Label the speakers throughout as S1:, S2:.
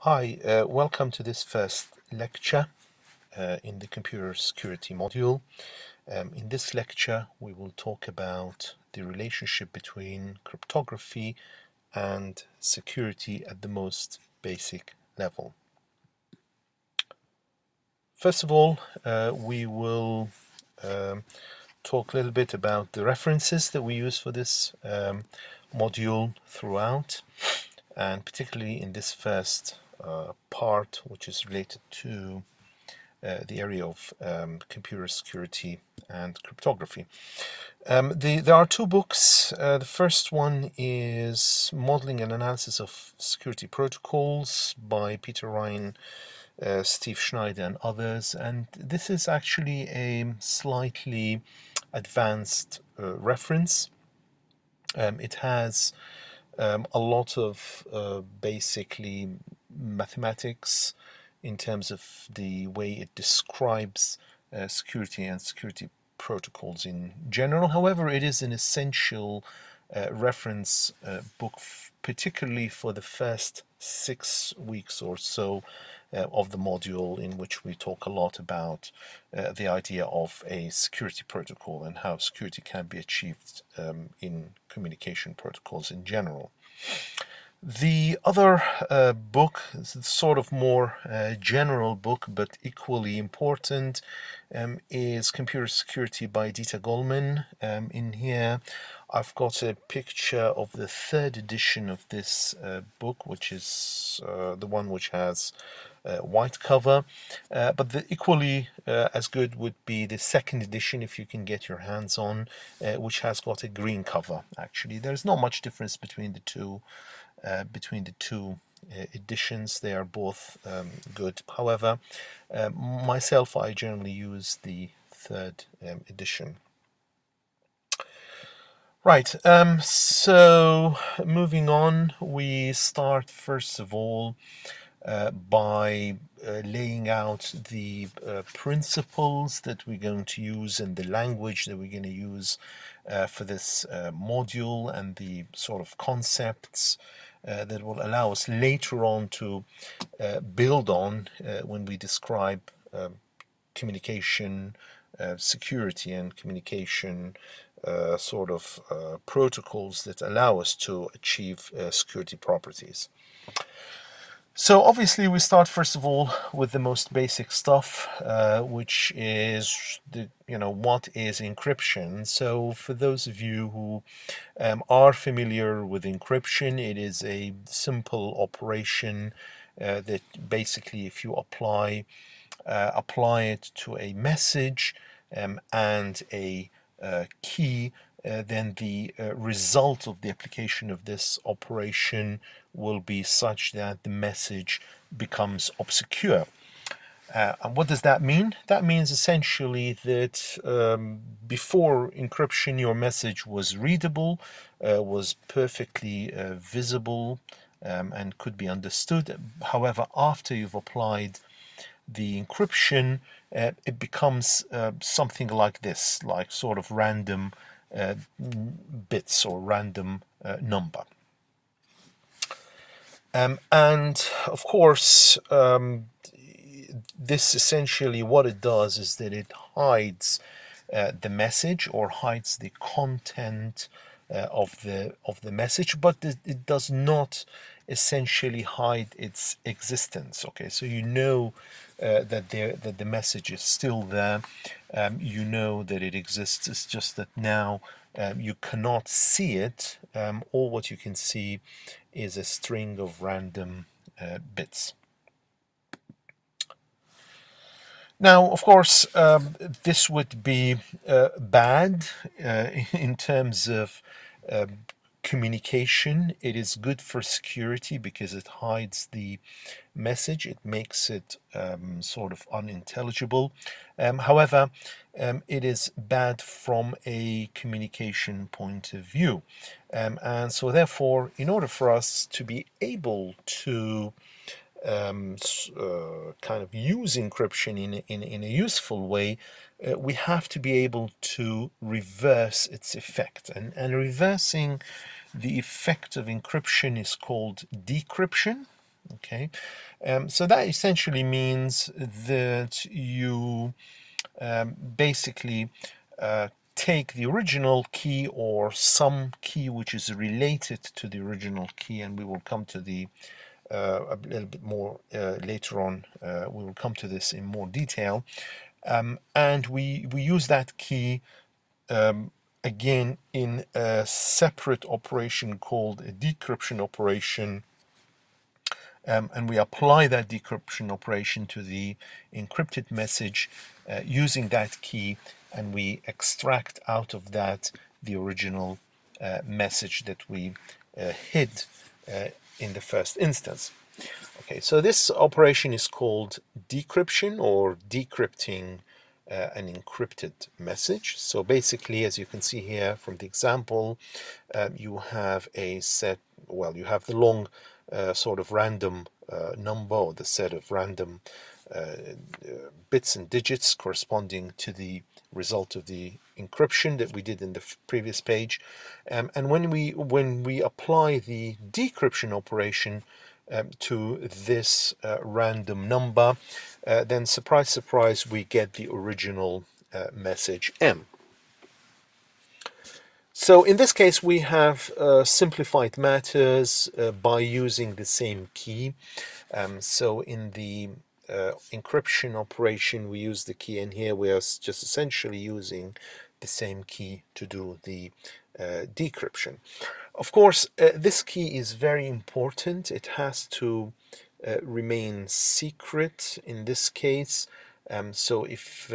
S1: Hi, welcome to this first lecture in the computer security module. In this lecture, we will talk about the relationship between cryptography and security at the most basic level. First of all, we will talk a little bit about the references that we use for this module throughout, and particularly in this first part, which is related to the area of computer security and cryptography. There are two books. The first one is Modeling and Analysis of Security Protocols by Peter Ryan, Steve Schneider, and others. And this is actually a slightly advanced reference. It has a lot of basically mathematics in terms of the way it describes security and security protocols in general. However, it is an essential reference book, particularly for the first 6 weeks or so of the module, in which we talk a lot about the idea of a security protocol and how security can be achieved in communication protocols in general. The other book is a sort of more general book, but equally important, is Computer Security by Dieter Goleman. In here, I've got a picture of the third edition of this book, which is the one which has white cover, but equally as good would be the second edition, if you can get your hands on, which has got a green cover. Actually, there's not much difference between the two editions. They are both good. However, myself, I generally use the third edition. Right, so moving on, we start first of all by laying out the principles that we're going to use and the language that we're going to use for this module, and the sort of concepts that will allow us later on to build on when we describe communication security and communication protocols that allow us to achieve security properties. So obviously we start first of all with the most basic stuff, which is what is encryption. So for those of you who are familiar with encryption, it is a simple operation that basically, if you apply it to a message and a key, then the result of the application of this operation will be such that the message becomes obscure. And what does that mean? That means essentially that before encryption, your message was readable, was perfectly visible, and could be understood. However, after you've applied the encryption, it becomes something like this, like sort of random bits or random number. And of course, this essentially, what it does is that it hides the message, or hides the content of the message, but it does not essentially hide its existence. Okay, so you know that the message is still there. You know that it exists. It's just that now you cannot see it. All what you can see is a string of random bits. Now, of course, this would be bad in terms of communication. It is good for security because it hides the message. It makes it sort of unintelligible. However, it is bad from a communication point of view. And so therefore, in order for us to be able to kind of use encryption in a useful way, we have to be able to reverse its effect. And reversing the effect of encryption is called decryption. Okay, so that essentially means that you basically take the original key or some key which is related to the original key, and we will come to the a little bit more later on. We will come to this in more detail, and we use that key again in a separate operation called a decryption operation. And we apply that decryption operation to the encrypted message using that key, and we extract out of that the original message that we hid in the first instance. Okay, so this operation is called decryption or decrypting an encrypted message. So basically, as you can see here from the example, you have a set, well, you have the long sort of random number, or the set of random bits and digits corresponding to the result of the encryption that we did in the previous page. And when we apply the decryption operation to this random number, then surprise, surprise, we get the original message M. So in this case, we have simplified matters by using the same key. So in the encryption operation, we use the key, and here we are just essentially using the same key to do the decryption. Of course, this key is very important. It has to remain secret in this case. So if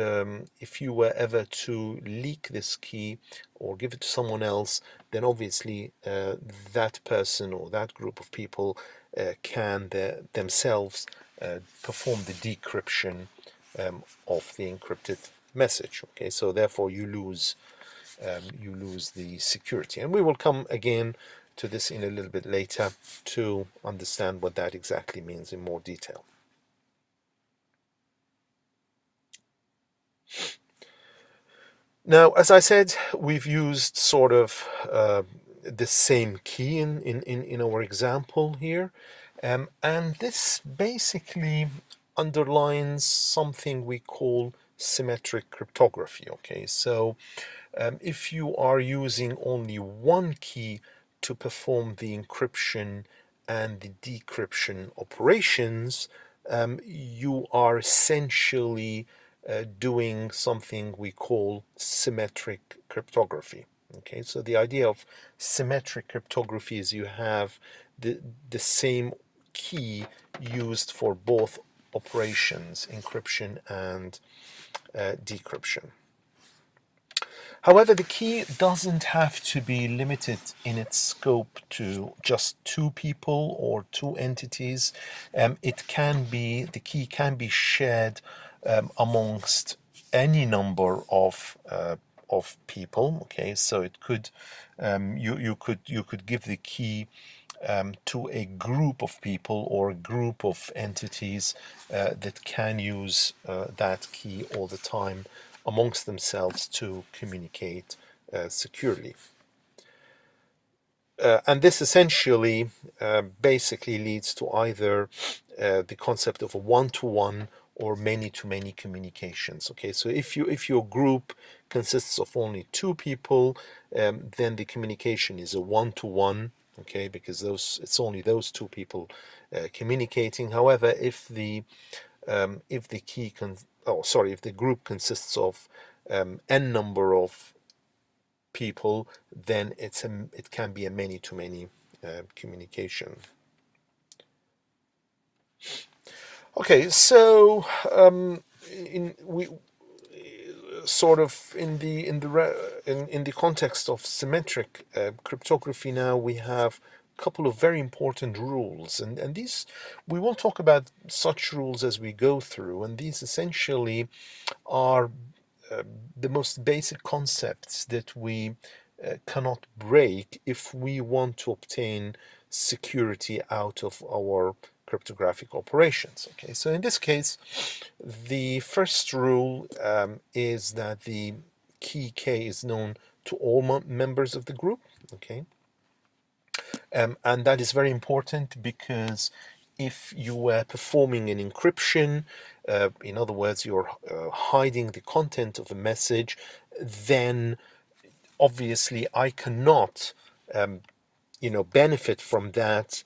S1: you were ever to leak this key or give it to someone else, then obviously that person or that group of people can themselves perform the decryption of the encrypted message. Okay, so therefore you lose the security, and we will come again to this in a little bit later to understand what that exactly means in more detail. Now, as I said, we've used sort of the same key in our example here, and this basically underlines something we call symmetric cryptography. Okay, so if you are using only one key to perform the encryption and the decryption operations, you are essentially doing something we call symmetric cryptography. Okay, so the idea of symmetric cryptography is you have the same key used for both operations, encryption and decryption. However, the key doesn't have to be limited in its scope to just two people or two entities. The key can be shared amongst any number of people. Okay, so it could you could give the key to a group of people or a group of entities that can use that key all the time amongst themselves to communicate securely. And this essentially basically leads to either the concept of a one-to-one or many-to-many communications. Okay, so if your group consists of only two people, then the communication is a one-to-one. Okay, because it's only those two people communicating. However, if the group consists of n number of people, then it can be a many-to-many communication. Okay, so in the context of symmetric cryptography, now we have a couple of very important rules, and these we will talk about such rules as we go through, and these essentially are the most basic concepts that we cannot break if we want to obtain security out of our cryptographic operations. Okay, so in this case, the first rule is that the key K is known to all members of the group. Okay, and that is very important because if you were performing an encryption, in other words, you're hiding the content of a message, then obviously I cannot benefit from that.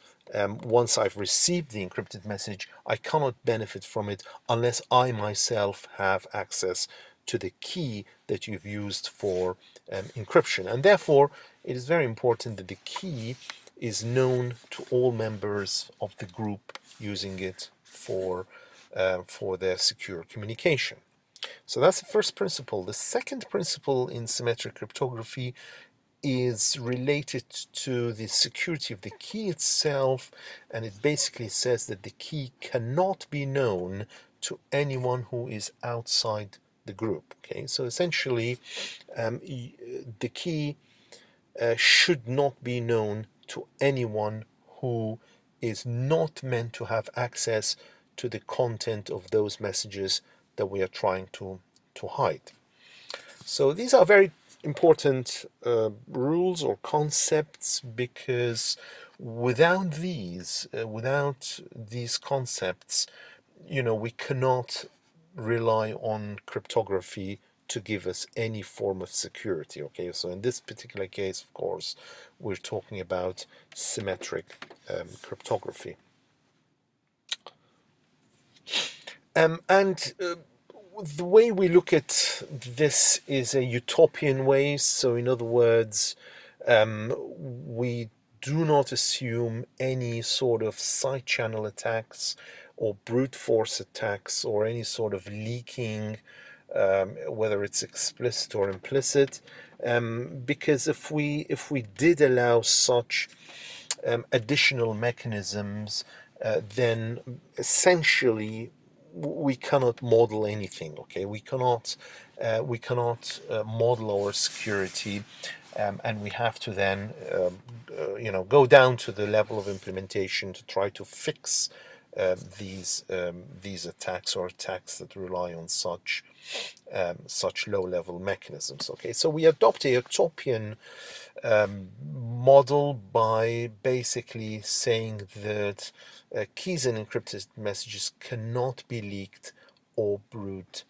S1: Once I've received the encrypted message, I cannot benefit from it unless I myself have access to the key that you've used for encryption. And therefore, it is very important that the key is known to all members of the group using it for their secure communication. So that's the first principle. The second principle in symmetric cryptography is related to the security of the key itself, and it basically says that the key cannot be known to anyone who is outside the group. Okay, so essentially, the key should not be known to anyone who is not meant to have access to the content of those messages that we are trying to hide. So these are very important rules or concepts, because without these concepts, we cannot rely on cryptography to give us any form of security. Okay, so in this particular case, of course, we're talking about symmetric cryptography. The way we look at this is a utopian way. So in other words, we do not assume any sort of side channel attacks or brute force attacks or any sort of leaking, whether it's explicit or implicit, because if we did allow such additional mechanisms, then essentially we cannot model anything. Okay, we cannot model our security, and we have to then go down to the level of implementation to try to fix these attacks, or attacks that rely on such low-level mechanisms. Okay, so we adopt a utopian model by basically saying that keys and encrypted messages cannot be leaked or brute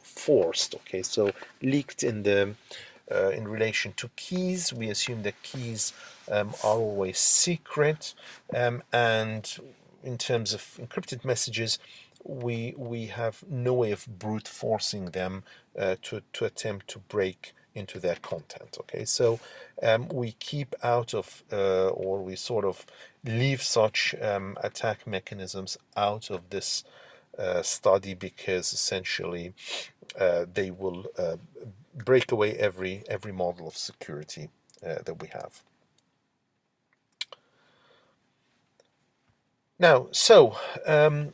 S1: forced. Okay, so leaked in relation to keys, we assume that keys are always secret, and in terms of encrypted messages, we have no way of brute forcing them to attempt to break into their content. Okay, so we keep out of, or we sort of leave such attack mechanisms out of this study, because essentially they will break away every model of security that we have. Now, so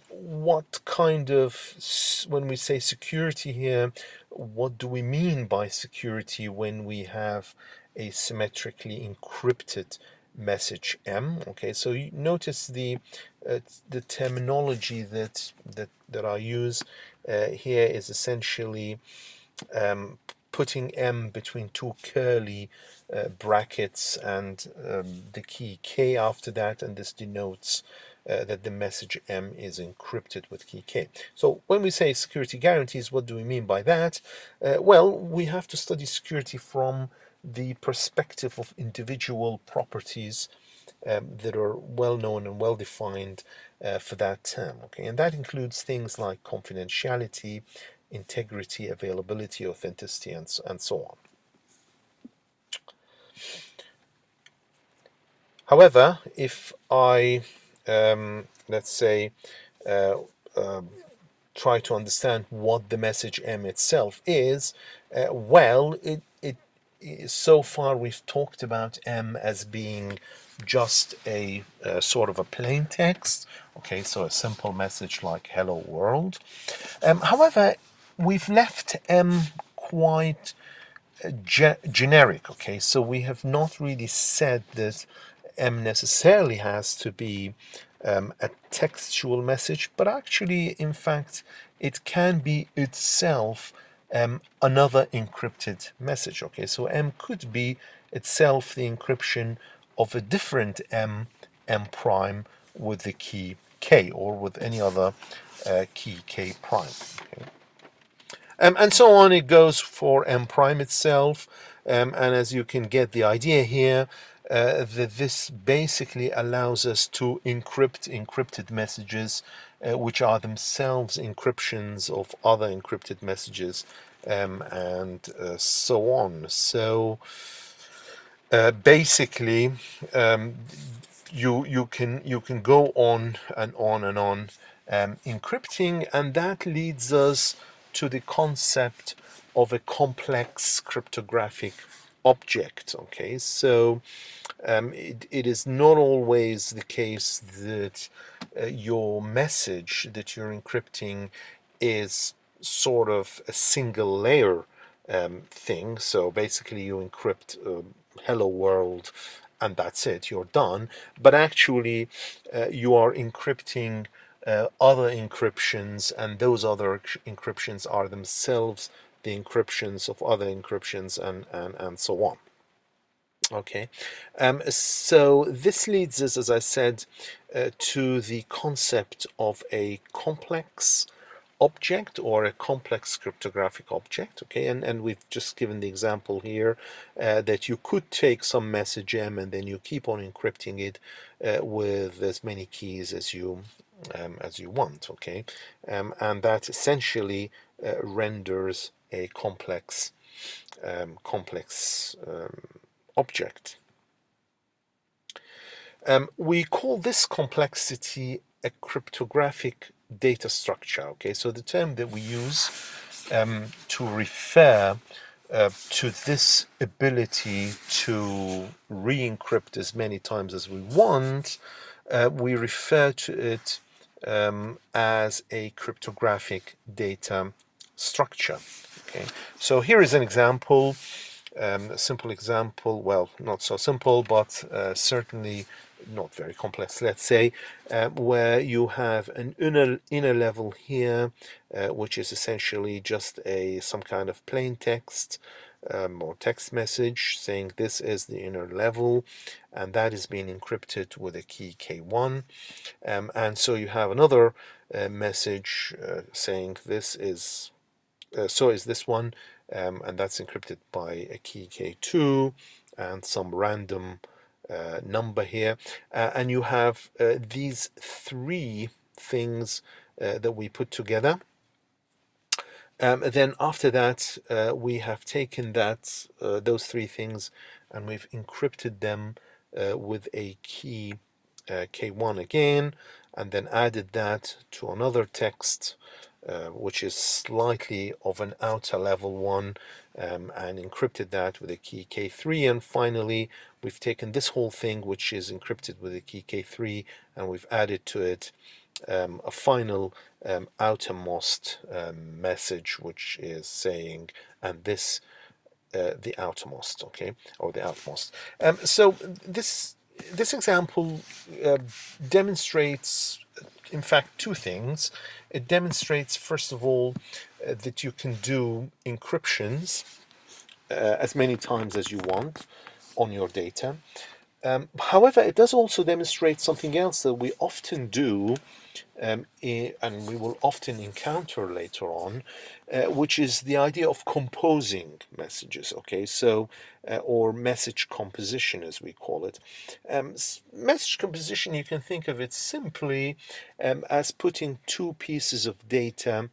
S1: what kind of, when we say security here, what do we mean by security when we have a symmetrically encrypted message M? Okay, so you notice the terminology that I use here is essentially putting M between two curly brackets and the key K after that, and this denotes that the message M is encrypted with key K. So when we say security guarantees, what do we mean by that? Well, we have to study security from the perspective of individual properties that are well known and well defined for that term. Okay, and that includes things like confidentiality, integrity, availability, authenticity, and so on. However, if I let's say try to understand what the message M itself is, well, it so far we've talked about M as being just a sort of a plain text. Okay, so a simple message like hello world. However, we've left M quite generic. Okay, so we have not really said that M necessarily has to be a textual message, but actually, in fact, it can be itself another encrypted message. Okay, so M could be itself the encryption of a different M prime, with the key K, or with any other key K prime. Okay. And so on it goes for M prime itself. And as you can get the idea here, that this basically allows us to encrypt encrypted messages, which are themselves encryptions of other encrypted messages, and so on. So basically, um, you can go on and on and on encrypting, and that leads us to the concept of a complex cryptographic object. Okay, so it is not always the case that your message that you're encrypting is sort of a single layer thing. So basically, you encrypt hello world and that's it, you're done. But actually, you are encrypting other encryptions, and those other encryptions are themselves the encryptions of other encryptions, and so on. Okay, so this leads us, as I said, to the concept of a complex object, or a complex cryptographic object. Okay, and we've just given the example here that you could take some message M and then you keep on encrypting it with as many keys as you want. Okay, and that essentially renders a complex object. We call this complexity a cryptographic data structure. Okay, so the term that we use to refer to this ability to re-encrypt as many times as we want, we refer to it as a cryptographic data structure. Okay, so here is an example, a simple example, well, not so simple, but certainly not very complex, let's say, where you have an inner level here, which is essentially just some kind of plain text or text message saying this is the inner level, and that is being encrypted with a key K1. And so you have another message saying this is so is this one, and that's encrypted by a key K2 and some random number here. And you have these three things that we put together. Then after that, we have taken those three things, and we've encrypted them with a key K1 again, and then added that to another text, which is slightly of an outer level one, and encrypted that with a key K3. And finally, we've taken this whole thing, which is encrypted with a key K3, and we've added to it a final outermost message, which is saying, and this the outermost, okay, or the outmost. So this example demonstrates, in fact, two things. It demonstrates, first of all, that you can do encryptions as many times as you want on your data. However, it does also demonstrate something else that we often do, and we will often encounter later on, which is the idea of composing messages. Okay, so or message composition, as we call it. Message composition, you can think of it simply as putting two pieces of data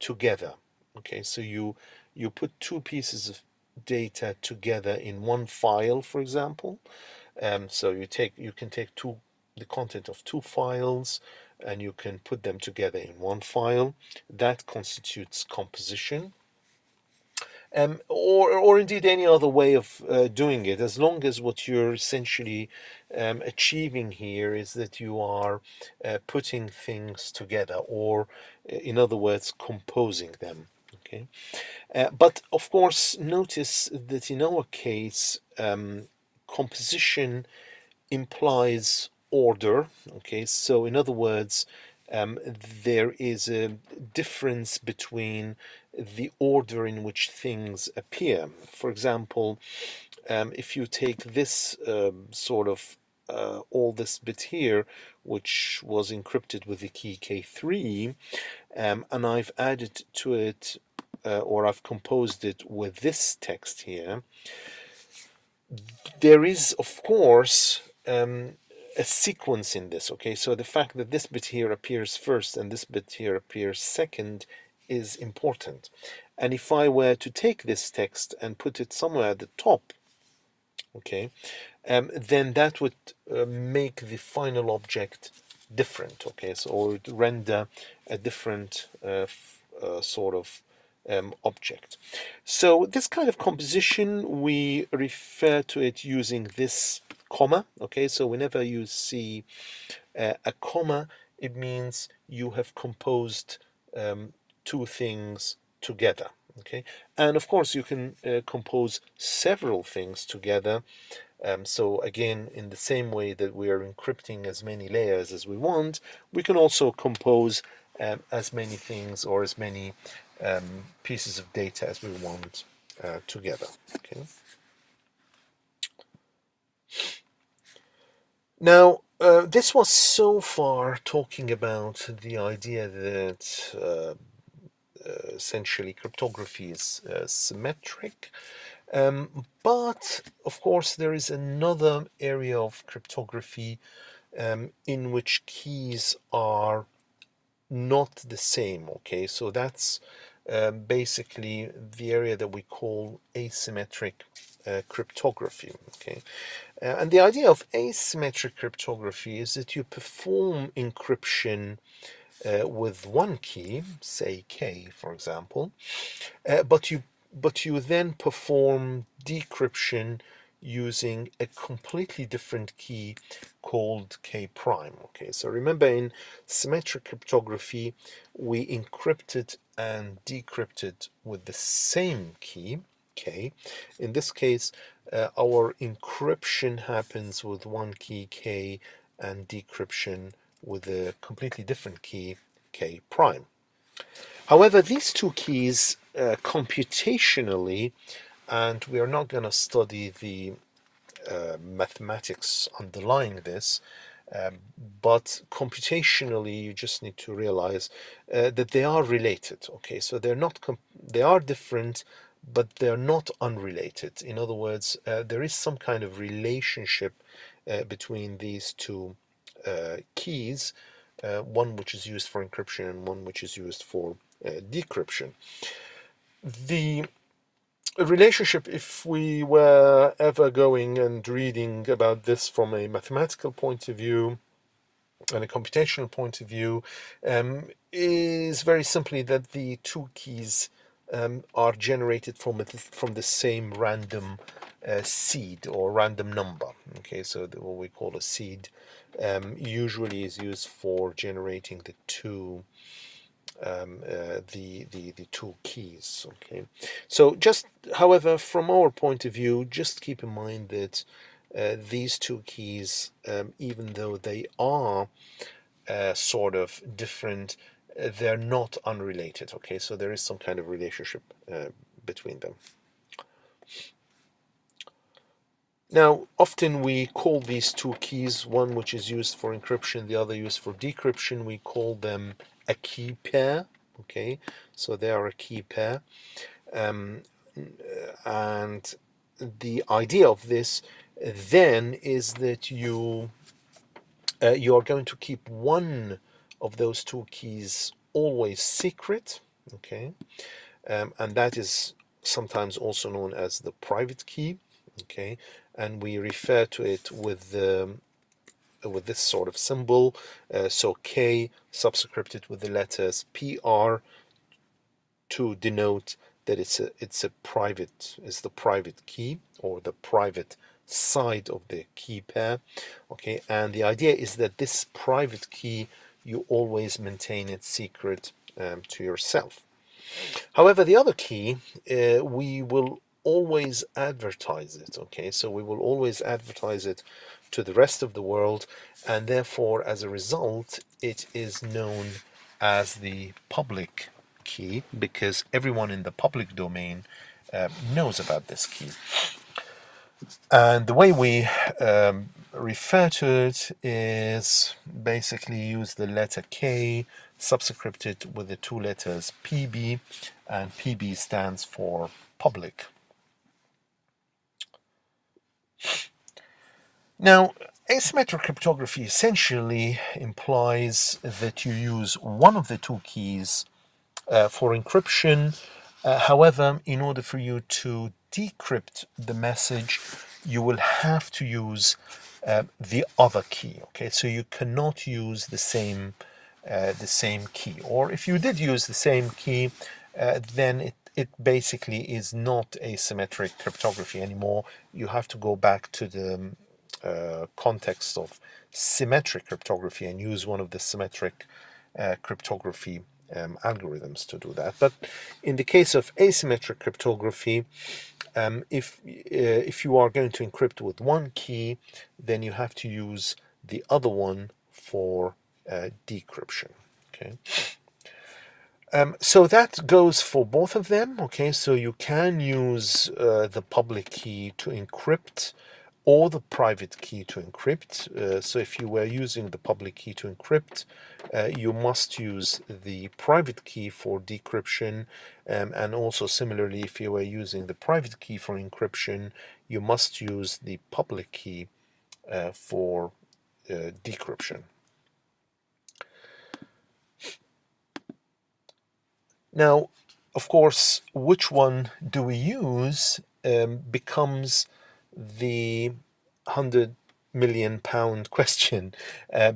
S1: together. Okay, so you put two pieces of data together in one file, for example. So you can take the content of two files, and you can put them together in one file. That constitutes composition. Or indeed any other way of doing it, as long as what you're essentially achieving here is that you are putting things together, or in other words, composing them. Okay, but of course, notice that in our case, composition implies order. Okay, so in other words, there is a difference between the order in which things appear. For example, if you take this sort of all this bit here, which was encrypted with the key K3, and I've added to it, or I've composed it with this text here. There is, of course, a sequence in this, okay? So the fact that this bit here appears first and this bit here appears second is important. And if I were to take this text and put it somewhere at the top, okay, then that would make the final object different, okay? So or it would render a different sort of object. So this kind of composition, we refer to it using this comma, okay? So whenever you see a comma, it means you have composed two things together, okay? And of course you can compose several things together. So again, in the same way that we are encrypting as many layers as we want, we can also compose as many things or as many pieces of data as we want together. Okay. Now, this was so far talking about the idea that essentially cryptography is symmetric. But of course, there is another area of cryptography in which keys are not the same. Okay, so that's basically the area that we call asymmetric cryptography. Okay, and the idea of asymmetric cryptography is that you perform encryption with one key, say K, for example, but you then perform decryption using a completely different key called K prime. Okay, so remember in symmetric cryptography, we encrypted and decrypted with the same key, K. In this case, our encryption happens with one key, K, and decryption with a completely different key, K prime. However, these two keys computationally, and we are not going to study the mathematics underlying this, but computationally you just need to realize that they are related. Okay, so they are different, but they're not unrelated. In other words, there is some kind of relationship between these two keys, one which is used for encryption and one which is used for decryption. The relationship, if we were ever going and reading about this from a mathematical point of view and a computational point of view, is very simply that the two keys are generated from the same random seed or random number. Okay, so what we call a seed usually is used for generating the two the two keys. Okay, so just however, from our point of view, just keep in mind that these two keys, even though they are sort of different, they're not unrelated. Okay, so there is some kind of relationship between them. Now, often we call these two keys, one which is used for encryption, the other used for decryption, we call them a key pair. Okay, so they are a key pair. And the idea of this then is that you are going to keep one of those two keys always secret. Okay, and that is sometimes also known as the private key. Okay, and we refer to it with this sort of symbol. So K subscripted with the letters PR to denote that it's the private key or the private side of the key pair. Okay, and the idea is that this private key, you always maintain it secret to yourself. However, the other key, we will always advertise it. Okay, so we will always advertise it to the rest of the world, and therefore, as a result, it is known as the public key because everyone in the public domain knows about this key. And the way we refer to it is basically use the letter K subscripted with the two letters PB, and PB stands for public. Now, asymmetric cryptography essentially implies that you use one of the two keys for encryption. However, in order for you to decrypt the message, you will have to use the other key. Okay, so you cannot use the same key. Or if you did use the same key, then it basically is not asymmetric cryptography anymore. You have to go back to the context of symmetric cryptography and use one of the symmetric cryptography algorithms to do that. But in the case of asymmetric cryptography, if you are going to encrypt with one key, then you have to use the other one for decryption. Okay. So that goes for both of them. Okay, so you can use the public key to encrypt or the private key to encrypt. So if you were using the public key to encrypt, you must use the private key for decryption. And also similarly, if you were using the private key for encryption, you must use the public key for decryption. Now, of course, which one do we use becomes the £100 million question,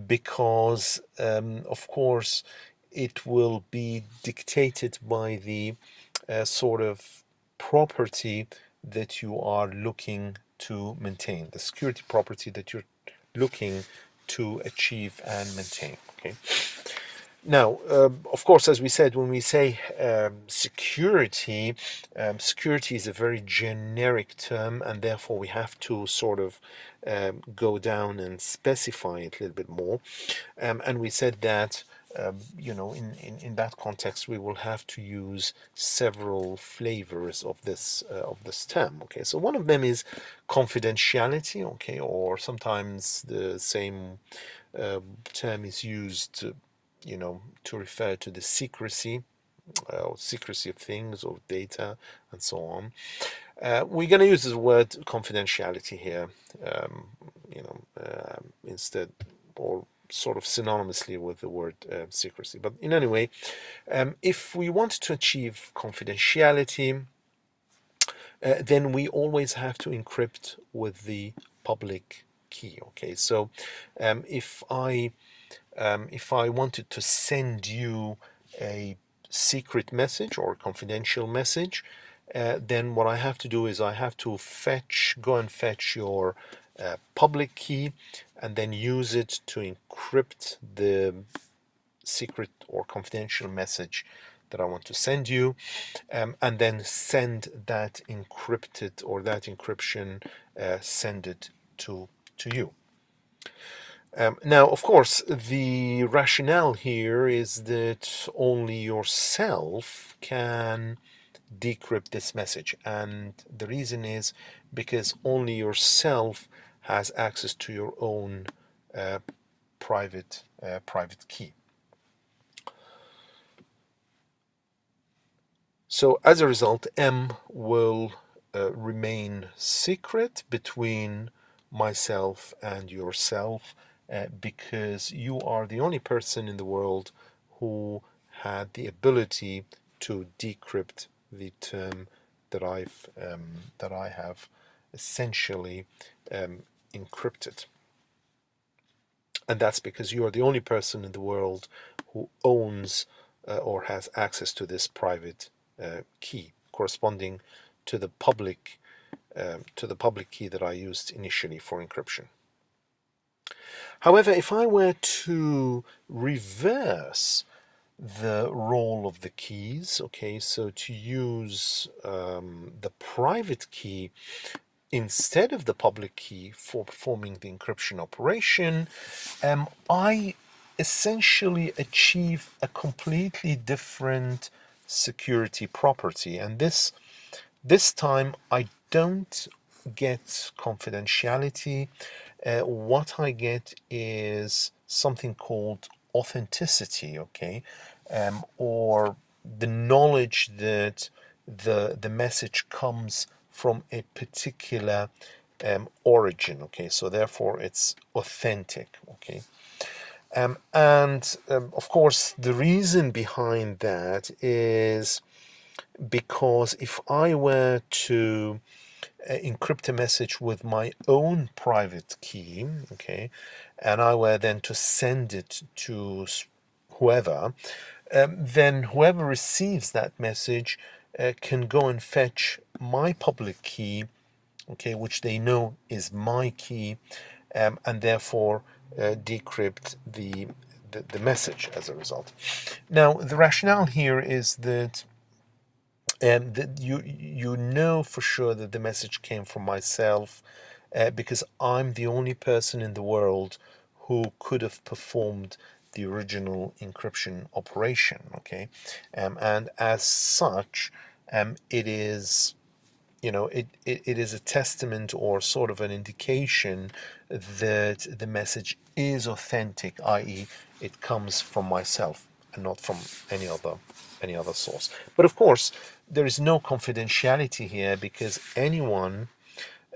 S1: because, of course, it will be dictated by the sort of property that you are looking to maintain, the security property that you're looking to achieve and maintain. Okay. Now, of course, as we said, when we say security, security is a very generic term, and therefore we have to sort of go down and specify it a little bit more. And we said that, in that context, we will have to use several flavors of this term. Okay, so one of them is confidentiality. Okay, or sometimes the same term is used to refer to the secrecy of things or data and so on. We're going to use the word confidentiality here, instead, or sort of synonymously with the word secrecy. But in any way, if we want to achieve confidentiality, then we always have to encrypt with the public key. Okay, so if I wanted to send you a secret message or a confidential message, then what I have to do is I have to go and fetch your public key and then use it to encrypt the secret or confidential message that I want to send you, and then send that encrypted or that encryption, send it to you. Now, of course, the rationale here is that only yourself can decrypt this message, and the reason is because only yourself has access to your own private key. So as a result, M will remain secret between myself and yourself, because you are the only person in the world who had the ability to decrypt the term that I have essentially encrypted. And that's because you are the only person in the world who owns or has access to this private key corresponding to the public key that I used initially for encryption. However, if I were to reverse the role of the keys, okay, so to use the private key instead of the public key for performing the encryption operation, I essentially achieve a completely different security property. And this time I don't get confidentiality. What I get is something called authenticity, okay, or the knowledge that the message comes from a particular origin, okay, so therefore it's authentic, okay. And of course, the reason behind that is because if I were to encrypt a message with my own private key, okay, and I were then to send it to whoever, then whoever receives that message can go and fetch my public key, okay, which they know is my key, and therefore decrypt the message as a result. Now, the rationale here is that that you know for sure that the message came from myself, because I'm the only person in the world who could have performed the original encryption operation, okay, and as such, it is, it is a testament or sort of an indication that the message is authentic, i.e., it comes from myself and not from any other source. But of course, there is no confidentiality here because anyone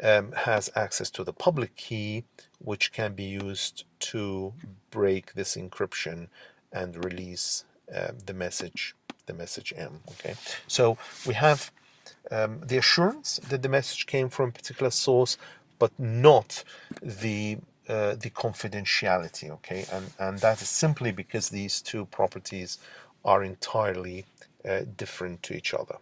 S1: has access to the public key, which can be used to break this encryption and release the message M. Okay, so we have the assurance that the message came from a particular source, but not the confidentiality. Okay, and that is simply because these two properties are entirely different to each other.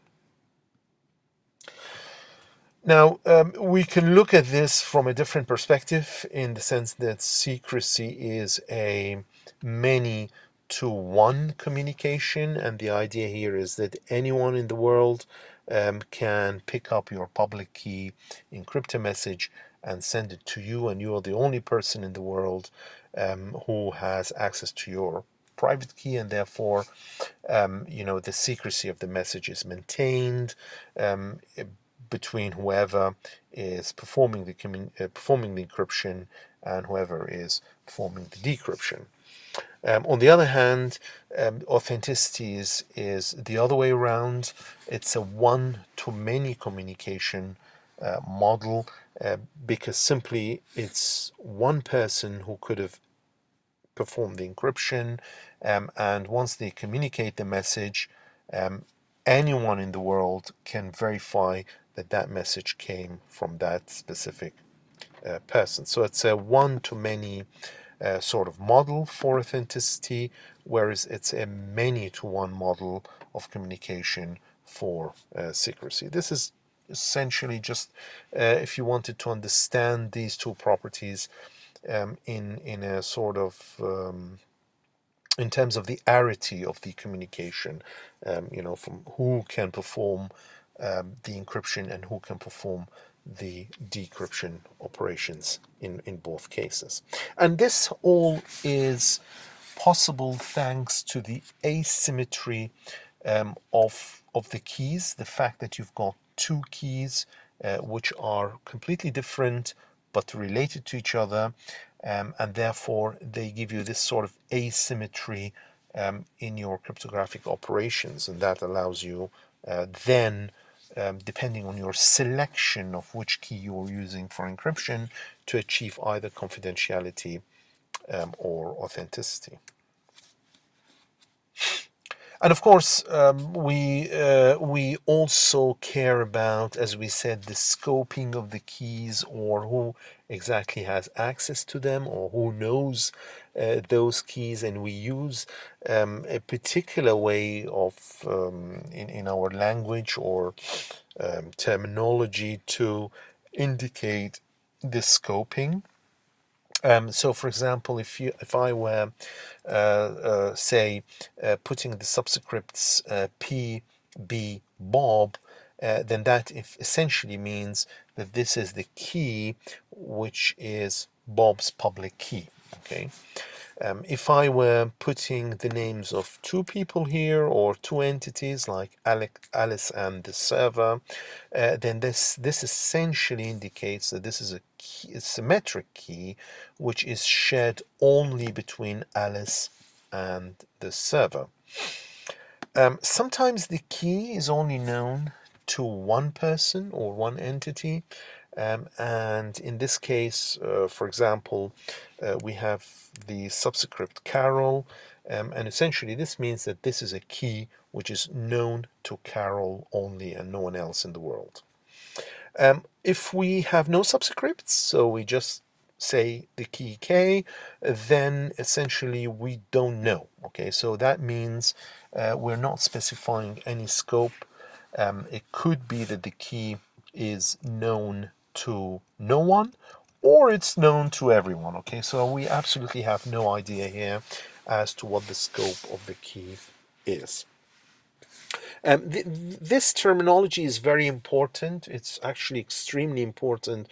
S1: Now, we can look at this from a different perspective in the sense that secrecy is a many-to-one communication, and the idea here is that anyone in the world can pick up your public key, encrypt a message, and send it to you, and you are the only person in the world who has access to your private key, and therefore, the secrecy of the message is maintained between whoever is performing the encryption and whoever is performing the decryption. On the other hand, authenticity is the other way around. It's a one-to-many communication model, because simply it's one person who could have performed the encryption, and once they communicate the message, anyone in the world can verify that message came from that specific person. So it's a one-to-many sort of model for authenticity, whereas it's a many-to-one model of communication for secrecy. This is essentially just if you wanted to understand these two properties in a sort of in terms of the arity of the communication, from who can perform the encryption and who can perform the decryption operations in both cases. And this all is possible thanks to the asymmetry of the keys, the fact that you've got two keys which are completely different but related to each other, and therefore they give you this sort of asymmetry in your cryptographic operations, and that allows you then, depending on your selection of which key you are using for encryption, to achieve either confidentiality or authenticity. And of course, we also care about, as we said, the scoping of the keys, or who exactly has access to them, or who knows those keys, and we use a particular way of in our language or terminology to indicate the scoping. So, for example, if I were, say, putting the subscripts P, B, Bob, then that essentially means that this is the key, which is Bob's public key. Okay. If I were putting the names of two people here or two entities like Alice and the server, then this essentially indicates that this is a key, a symmetric key, which is shared only between Alice and the server. Sometimes the key is only known to one person or one entity, and in this case, for example, we have the subscript Carol, and essentially this means that this is a key which is known to Carol only and no one else in the world. If we have no subscripts, so we just say the key K, then essentially we don't know. Okay, so that means we're not specifying any scope. It could be that the key is known to no one, or it's known to everyone. Okay, so we absolutely have no idea here as to what the scope of the key is. This terminology is very important. It's actually extremely important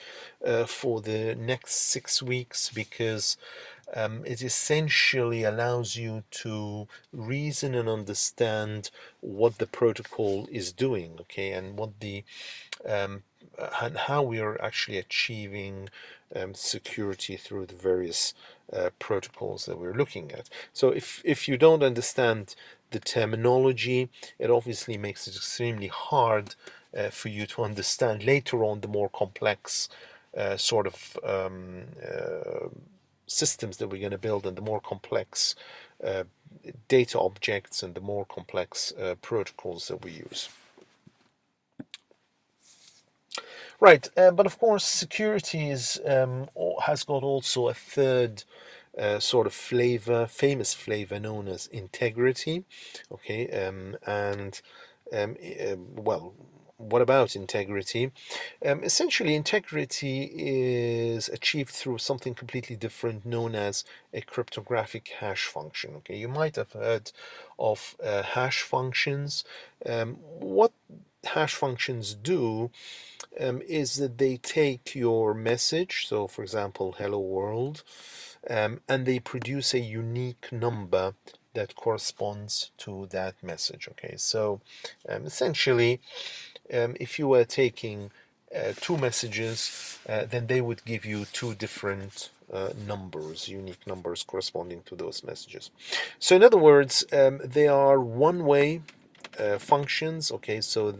S1: for the next 6 weeks, because it essentially allows you to reason and understand what the protocol is doing, okay, and what the and how we are actually achieving security through the various protocols that we're looking at. So if you don't understand the terminology, it obviously makes it extremely hard for you to understand later on the more complex sort of systems that we're going to build, and the more complex data objects and the more complex protocols that we use. Right, but of course security is has got also a third sort of flavor, famous flavor, known as integrity. Okay, well, what about integrity? Essentially, integrity is achieved through something completely different, known as a cryptographic hash function. Okay, you might have heard of hash functions. What hash functions do is that they take your message, so for example, hello world, and they produce a unique number that corresponds to that message. Okay, so essentially, if you were taking two messages, then they would give you two different numbers, unique numbers corresponding to those messages. So in other words, they are one-way functions. Okay, so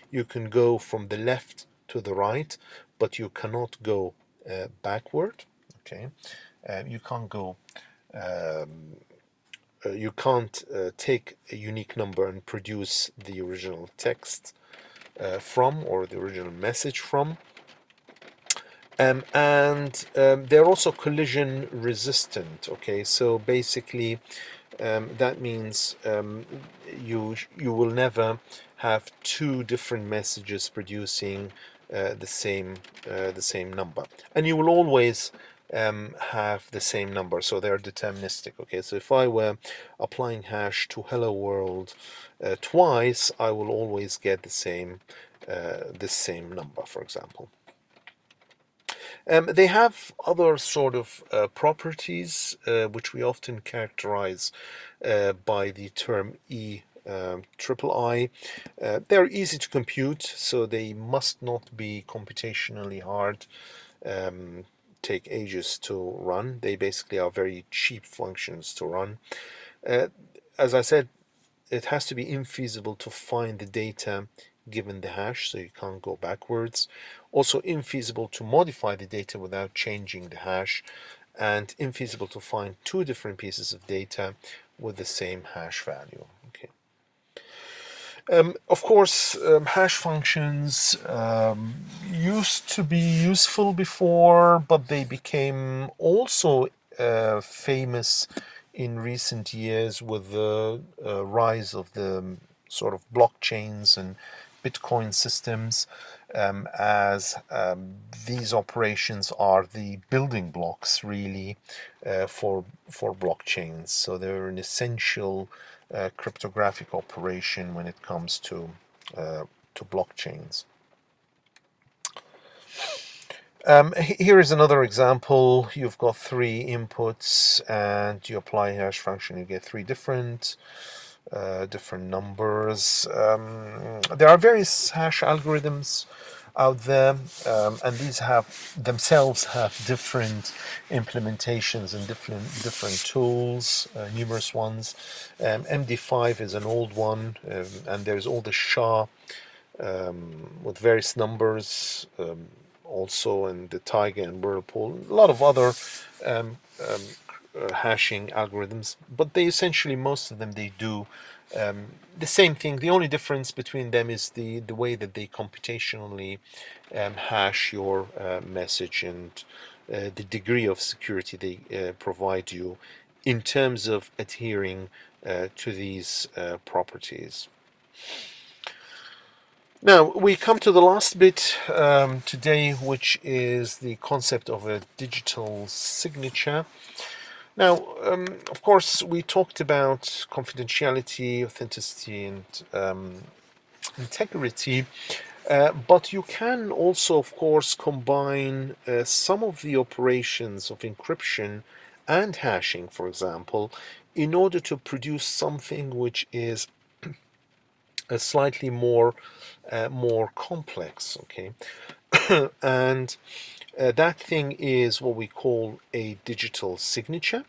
S1: you can go from the left to the right, but you cannot go backward. Okay, you can't go. You can't take a unique number and produce the original text from, or the original message from. They're also collision resistant. Okay, so basically that means you will never have two different messages producing the same number, and you will always have the same number, so they're deterministic. Okay, so if I were applying hash to hello world twice, I will always get the same number, for example. They have other sort of properties which we often characterize by the term EIII. They're easy to compute, so they must not be computationally hard, take ages to run. They basically are very cheap functions to run. As I said, it has to be infeasible to find the data given the hash, so you can't go backwards. Also infeasible to modify the data without changing the hash, and infeasible to find two different pieces of data with the same hash value. Okay. Of course, hash functions used to be useful before, but they became also famous in recent years with the rise of the sort of blockchains and Bitcoin systems, as these operations are the building blocks really for blockchains. So they're an essential cryptographic operation when it comes to blockchains. Here is another example. You've got three inputs and you apply a hash function, you get three different numbers. There are various hash algorithms out there, and these have themselves have different implementations and different tools, numerous ones. MD5 is an old one, and there's all the SHA with various numbers, also, and the Tiger and Whirlpool, a lot of other um, um, hashing algorithms, but they essentially, most of them, they do the same thing. The only difference between them is the way that they computationally hash your message, and the degree of security they provide you in terms of adhering to these properties. Now we come to the last bit today, which is the concept of a digital signature. Now, of course, we talked about confidentiality, authenticity, and integrity, but you can also, of course, combine some of the operations of encryption and hashing, for example, in order to produce something which is a slightly more complex. Okay, and that thing is what we call a digital signature.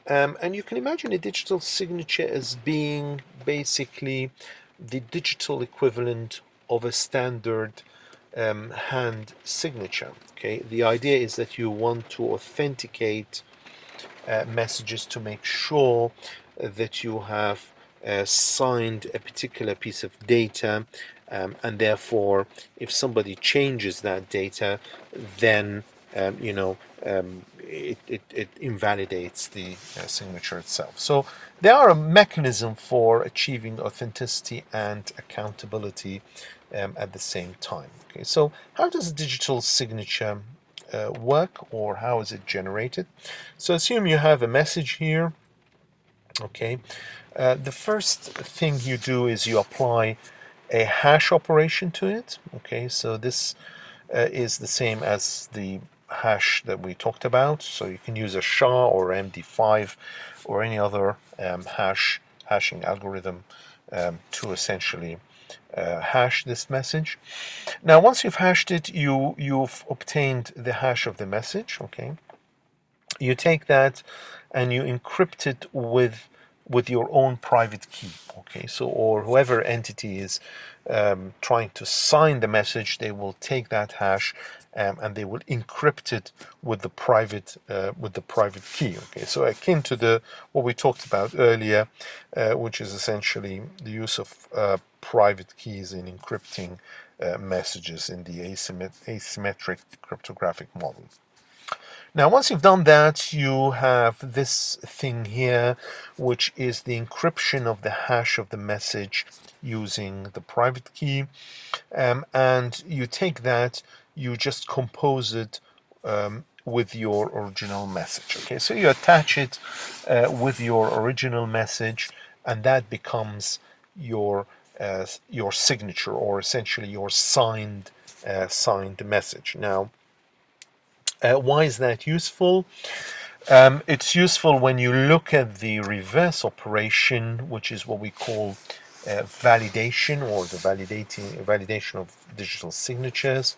S1: And you can imagine a digital signature as being basically the digital equivalent of a standard hand signature. Okay, the idea is that you want to authenticate messages to make sure that you have signed a particular piece of data, and therefore if somebody changes that data, then it invalidates the signature itself. So they are a mechanism for achieving authenticity and accountability at the same time. Okay, so how does a digital signature work, or how is it generated? So assume you have a message here. Okay, the first thing you do is you apply a hash operation to it. Okay, so this is the same as the hash that we talked about. So you can use a SHA or MD5 or any other hashing algorithm to essentially hash this message. Now, once you've hashed it, you've obtained the hash of the message. Okay, you take that and you encrypt it with your own private key. Okay, so, or whoever entity is trying to sign the message, they will take that hash and they will encrypt it with the private key. Okay, so akin to the what we talked about earlier, which is essentially the use of private keys in encrypting messages in the asymmetric cryptographic model. Now, once you've done that, you have this thing here, which is the encryption of the hash of the message using the private key. And you take that, you just compose it with your original message. Okay, so you attach it with your original message, and that becomes your signature, or essentially your signed message. Now, why is that useful? It's useful when you look at the reverse operation, which is what we call validation, or the validation of digital signatures.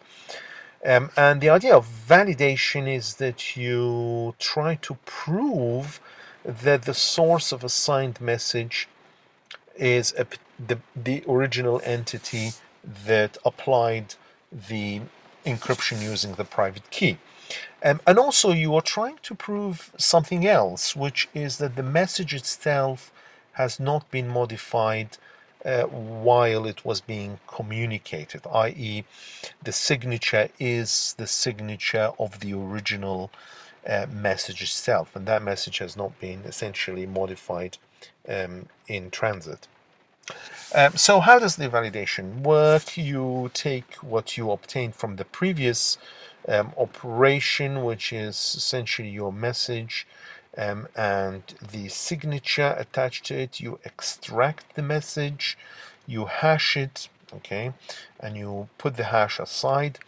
S1: And the idea of validation is that you try to prove that the source of a signed message is the original entity that applied the encryption using the private key. And also, you are trying to prove something else, which is that the message itself has not been modified while it was being communicated, i.e., the signature is the signature of the original message itself, and that message has not been essentially modified in transit. So how does the validation work? You take what you obtained from the previous operation, which is essentially your message and the signature attached to it. You extract the message, you hash it, okay, and you put the hash aside.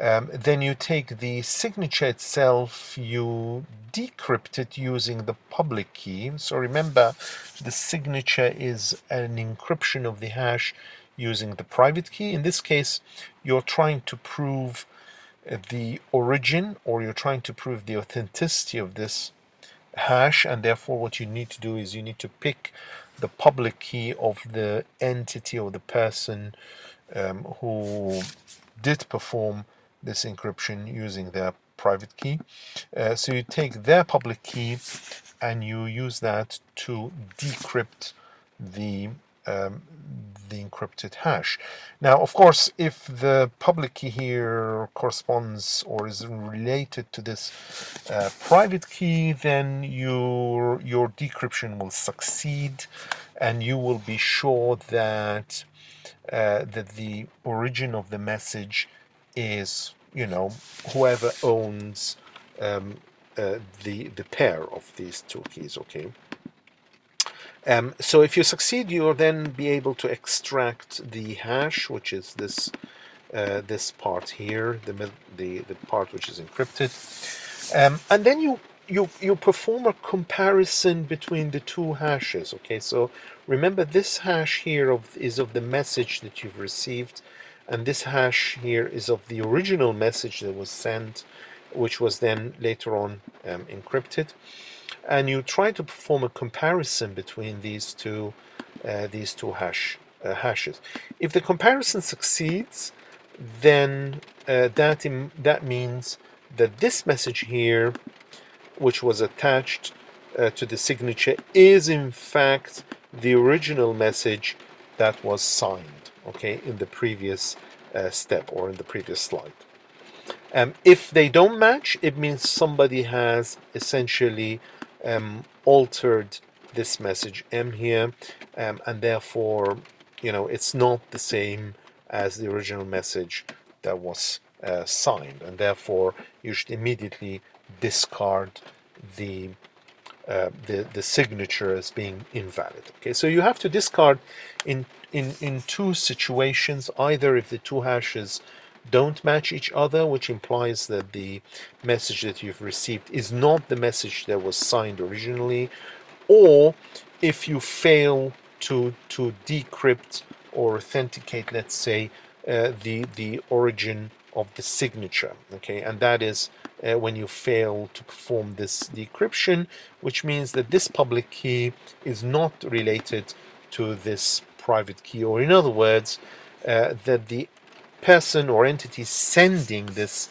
S1: Then you take the signature itself, you decrypt it using the public key. So remember, the signature is an encryption of the hash using the private key. In this case, you're trying to prove the origin, or you're trying to prove the authenticity of this hash, and therefore what you need to do is you need to pick the public key of the entity or the person who did perform this encryption using their private key. So you take their public key and you use that to decrypt the um, the encrypted hash. Now, of course, if the public key here corresponds or is related to this private key, then your decryption will succeed, and you will be sure that that the origin of the message is, you know, whoever owns the pair of these two keys. Okay. So if you succeed, you'll then be able to extract the hash, which is this part here, the part which is encrypted, and then you perform a comparison between the two hashes. Okay, so remember, this hash here is of the message that you've received, and this hash here is of the original message that was sent, which was then later on encrypted. And you try to perform a comparison between these two hashes. If the comparison succeeds, then that means that this message here, which was attached to the signature, is in fact the original message that was signed, okay, in the previous step or in the previous slide. If they don't match, it means somebody has essentially altered this message M here, and therefore, you know, it's not the same as the original message that was signed, and therefore you should immediately discard the signature as being invalid. Okay, so you have to discard in two situations: either if the two hashes don't match each other, which implies that the message that you've received is not the message that was signed originally, or if you fail to decrypt or authenticate, let's say, the origin of the signature. Okay, and that is when you fail to perform this decryption, which means that this public key is not related to this private key, or in other words, that the person or entity sending this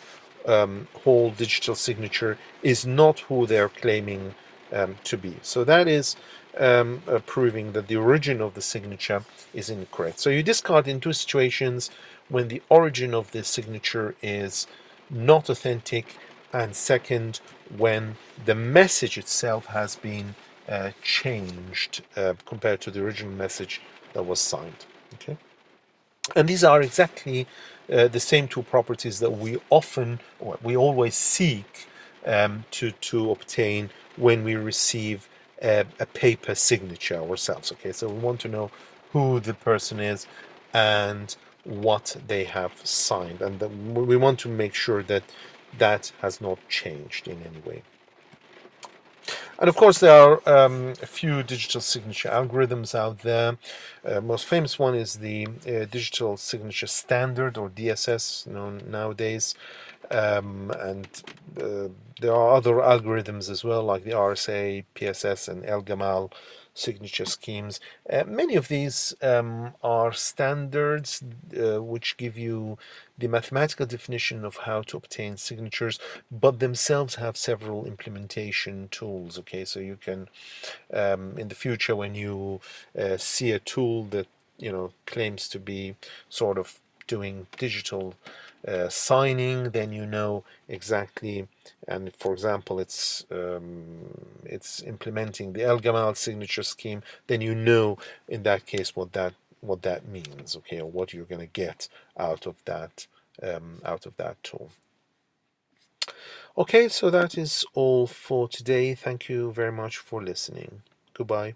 S1: whole digital signature is not who they're claiming to be. So that is proving that the origin of the signature is incorrect. So you discard in two situations: when the origin of the signature is not authentic, and second, when the message itself has been changed compared to the original message that was signed. Okay. And these are exactly the same two properties that we always seek to obtain when we receive a paper signature ourselves. Okay, so we want to know who the person is and what they have signed, and we want to make sure that that has not changed in any way. And of course, there are a few digital signature algorithms out there. Most famous one is the digital signature standard, or DSS, known nowadays. And there are other algorithms as well, like the RSA, PSS, and El-Gamal signature schemes. Many of these are standards which give you the mathematical definition of how to obtain signatures, but themselves have several implementation tools. Okay, so you can in the future, when you see a tool that, you know, claims to be sort of doing digital signing, then you know exactly. And for example, it's implementing the El-Gamal signature scheme. Then you know in that case what that means. Okay, or what you're going to get out of that tool. Okay, so that is all for today. Thank you very much for listening. Goodbye.